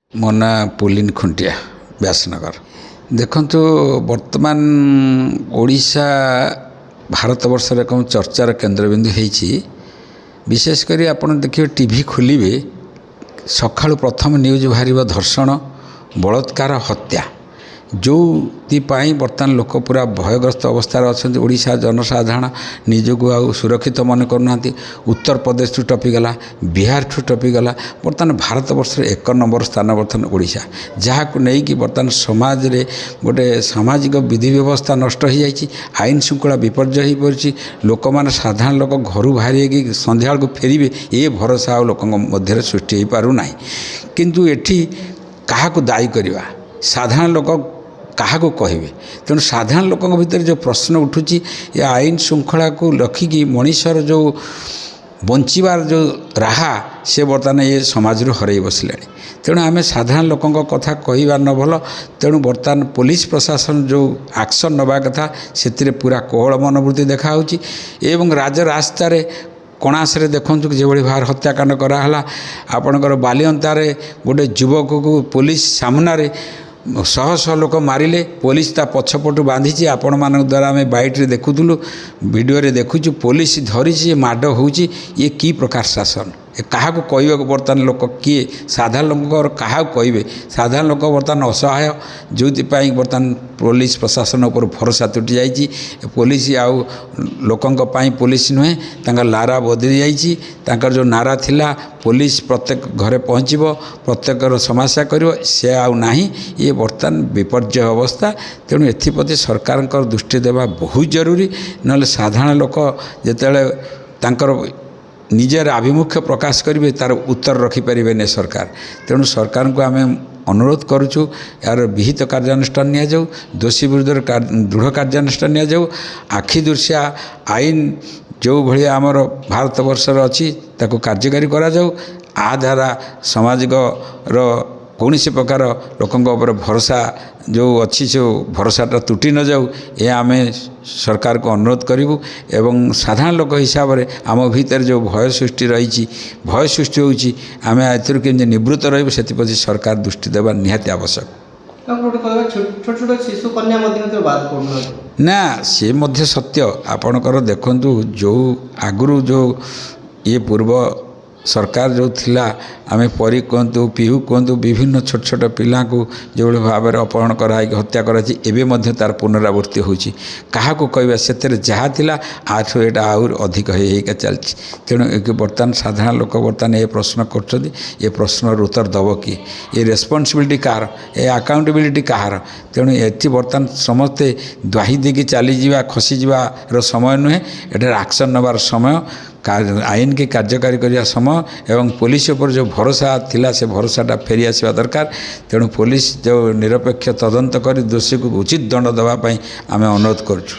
ମୋ ନାଁ ପୁଲିନ ଖୁଣ୍ଟିଆ ବ୍ୟାସନଗର। ଦେଖନ୍ତୁ ବର୍ତ୍ତମାନ ଓଡ଼ିଶା ଭାରତବର୍ଷରେ ଏକ ଚର୍ଚ୍ଚାର କେନ୍ଦ୍ରବିନ୍ଦୁ ହେଇଛି। ବିଶେଷ କରି ଆପଣ ଦେଖିବେ ଟିଭି ଖୋଲିବେ ସକାଳୁ ପ୍ରଥମ ନ୍ୟୁଜ୍ ବାହାରିବ ଧର୍ଷଣ, ବଳାତ୍କାର, ହତ୍ୟା। ଯେଉଁଥିପାଇଁ ବର୍ତ୍ତମାନ ଲୋକ ପୁରା ଭୟଗ୍ରସ୍ତ ଅବସ୍ଥାରେ ଅଛନ୍ତି। ଓଡ଼ିଶା ଜନସାଧାରଣ ନିଜକୁ ଆଉ ସୁରକ୍ଷିତ ମନେ କରୁନାହାନ୍ତି। ଉତ୍ତରପ୍ରଦେଶଠୁ ଟପିଗଲା, ବିହାରଠୁ ଟପିଗଲା, ବର୍ତ୍ତମାନ ଭାରତବର୍ଷରେ 1 ନମ୍ବର ସ୍ଥାନ ବର୍ତ୍ତମାନ ଓଡ଼ିଶା, ଯାହାକୁ ନେଇକି ବର୍ତ୍ତମାନ ସମାଜରେ ଗୋଟେ ସାମାଜିକ ବିଧି ବ୍ୟବସ୍ଥା ନଷ୍ଟ ହୋଇଯାଇଛି। ଆଇନ ଶୃଙ୍ଖଳା ବିପର୍ଯ୍ୟୟ ହୋଇପଡ଼ିଛି। ଲୋକମାନେ ସାଧାରଣ ଲୋକ ଘରୁ ବାହାରିକି ସନ୍ଧ୍ୟାବେଳକୁ ଫେରିବେ ଏ ଭରସା ଆଉ ଲୋକଙ୍କ ମଧ୍ୟରେ ସୃଷ୍ଟି ହୋଇପାରୁନାହିଁ। କିନ୍ତୁ ଏଠି କାହାକୁ ଦାୟୀ କରିବା, ସାଧାରଣ ଲୋକ କାହାକୁ କହିବେ? ତେଣୁ ସାଧାରଣ ଲୋକଙ୍କ ଭିତରେ ଯେଉଁ ପ୍ରଶ୍ନ ଉଠୁଛି, ଏ ଆଇନ ଶୃଙ୍ଖଳାକୁ ରଖିକି ମଣିଷର ଯେଉଁ ବଞ୍ଚିବାର ଯେଉଁ ରାହା ସେ ବର୍ତ୍ତମାନ ଏ ସମାଜରୁ ହରାଇ ବସିଲାଣି। ତେଣୁ ଆମେ ସାଧାରଣ ଲୋକଙ୍କ କଥା କହିବା ନ ଭଲ। ତେଣୁ ବର୍ତ୍ତମାନ ପୋଲିସ ପ୍ରଶାସନ ଯେଉଁ ଆକ୍ସନ୍ ନେବା କଥା ସେଥିରେ ପୁରା କୋହଳ ମନୋବୃତ୍ତି ଦେଖାହେଉଛି। ଏବଂ ରାଜରାସ୍ତାରେ କଣାସରେ ଦେଖନ୍ତୁ ଯେଭଳି ଭାବରେ ହତ୍ୟାକାଣ୍ଡ କରାହେଲା। ଆପଣଙ୍କର ବାଲିଅନ୍ତାରେ ଗୋଟେ ଯୁବକକୁ ପୋଲିସ ସାମ୍ନାରେ ଶହ ଶହ ଲୋକ ମାରିଲେ, ପୋଲିସ ତା ପଛପଟୁ ବାନ୍ଧିଛି। ଆପଣମାନଙ୍କ ଦ୍ୱାରା ଆମେ ବାଇଟ୍ରେ ଦେଖୁଥିଲୁ, ଭିଡ଼ିଓରେ ଦେଖୁଛୁ, ପୋଲିସ ଧରିଛି, ମାଡ଼ ହେଉଛି। ଇଏ କି ପ୍ରକାର ଶାସନ? କାହାକୁ କହିବାକୁ ବର୍ତ୍ତମାନ ଲୋକ କିଏ? ସାଧାରଣ ଲୋକଙ୍କର କାହାକୁ କହିବେ? ସାଧାରଣ ଲୋକ ବର୍ତ୍ତମାନ ଅସହାୟ, ଯେଉଁଥିପାଇଁ ବର୍ତ୍ତମାନ ପୋଲିସ ପ୍ରଶାସନ ଉପରୁ ଭରସା ତୁଟି ଯାଇଛି। ପୋଲିସ ଆଉ ଲୋକଙ୍କ ପାଇଁ ପୋଲିସ ନୁହେଁ, ତାଙ୍କ ନାରା ବଦଳି ଯାଇଛି। ତାଙ୍କର ଯେଉଁ ନାରା ଥିଲା ପୋଲିସ ପ୍ରତ୍ୟେକ ଘରେ ପହଞ୍ଚିବ, ପ୍ରତ୍ୟେକର ସମସ୍ୟା କରିବ, ସେ ଆଉ ନାହିଁ। ଇଏ ବର୍ତ୍ତମାନ ବିପର୍ଯ୍ୟୟ ଅବସ୍ଥା। ତେଣୁ ଏଥିପ୍ରତି ସରକାରଙ୍କର ଦୃଷ୍ଟି ଦେବା ବହୁତ ଜରୁରୀ। ନହେଲେ ସାଧାରଣ ଲୋକ ଯେତେବେଳେ ତାଙ୍କର ନିଜର ଆଭିମୁଖ୍ୟ ପ୍ରକାଶ କରିବେ ତାର ଉତ୍ତର ରଖିପାରିବେନି ସରକାର। ତେଣୁ ସରକାରଙ୍କୁ ଆମେ ଅନୁରୋଧ କରୁଛୁ, ଏହାର ବିହିତ କାର୍ଯ୍ୟାନୁଷ୍ଠାନ ନିଆଯାଉ, ଦୋଷୀ ବିରୁଦ୍ଧରେ ଦୃଢ଼ କାର୍ଯ୍ୟାନୁଷ୍ଠାନ ନିଆଯାଉ। ଆଖି ଦୃଶିଆ ଆଇନ ଯେଉଁଭଳିଆ ଆମର ଭାରତବର୍ଷରେ ଅଛି ତାକୁ କାର୍ଯ୍ୟକାରୀ କରାଯାଉ। ଆ ଦ୍ୱାରା ସାମାଜିକର କୌଣସି ପ୍ରକାର ଲୋକଙ୍କ ଉପରେ ଭରସା ଯେଉଁ ଅଛି ସେ ଭରସାଟା ତୁଟି ନ ଯାଉ, ଏହା ଆମେ ସରକାରକୁ ଅନୁରୋଧ କରିବୁ। ଏବଂ ସାଧାରଣ ଲୋକ ହିସାବରେ ଆମ ଭିତରେ ଯେଉଁ ଭୟ ସୃଷ୍ଟି ରହିଛି, ଭୟ ସୃଷ୍ଟି ହେଉଛି, ଆମେ ଏଥିରୁ କେମିତି ନିବୃତ୍ତ ରହିବୁ ସେଥିପ୍ରତି ସରକାର ଦୃଷ୍ଟି ଦେବା ନିହାତି ଆବଶ୍ୟକ। ନା, ସେ ମଧ୍ୟ ସତ୍ୟ। ଆପଣଙ୍କର ଦେଖନ୍ତୁ ଯେଉଁ ଆଗରୁ ଯେଉଁ ଇଏ ପୂର୍ବ ସରକାର ଯେଉଁ ଥିଲା, ଆମେ ପରୀ କୁହନ୍ତୁ, ପିହୁ କୁହନ୍ତୁ, ବିଭିନ୍ନ ଛୋଟ ଛୋଟ ପିଲାଙ୍କୁ ଯେଉଁଭଳି ଭାବରେ ଅପହରଣ କରାହେଇକି ହତ୍ୟା କରାଯାଇଛି, ଏବେ ମଧ୍ୟ ତାର ପୁନରାବୃତ୍ତି ହେଉଛି। କାହାକୁ କହିବା? ସେଥିରେ ଯାହା ଥିଲା ଆଠୁ ଏଇଟା ଆହୁରି ଅଧିକ ହେଇକା ଚାଲିଛି। ତେଣୁ ବର୍ତ୍ତମାନ ସାଧାରଣ ଲୋକ ବର୍ତ୍ତମାନ ଏ ପ୍ରଶ୍ନ କରୁଛନ୍ତି, ଏ ପ୍ରଶ୍ନର ଉତ୍ତର ଦେବ କିଏ? ଏ ରେସ୍ପନ୍ସିବିଲିଟି କାହାର? ଏ ଆକାଉଣ୍ଟେବିଲିଟି କାହାର? ତେଣୁ ଏଠି ବର୍ତ୍ତମାନ ସମସ୍ତେ ଦ୍ୱାହି ଦେଇକି ଚାଲିଯିବା, ଖସିଯିବାର ସମୟ ନୁହେଁ, ଏଠାରେ ଆକ୍ସନ୍ ନେବାର ସମୟ, ଆଇନକି କାର୍ଯ୍ୟକାରୀ କରିବା ସମୟ। ଏବଂ ପୋଲିସ ଉପରେ ଯେଉଁ ଭରସା ଥିଲା ସେ ଭରସାଟା ଫେରି ଆସିବା ଦରକାର। ତେଣୁ ପୋଲିସ ଯେଉଁ ନିରପେକ୍ଷ ତଦନ୍ତ କରି ଦୋଷୀକୁ ଉଚିତ ଦଣ୍ଡ ଦେବା ପାଇଁ ଆମେ ଅନୁରୋଧ କରୁଛୁ।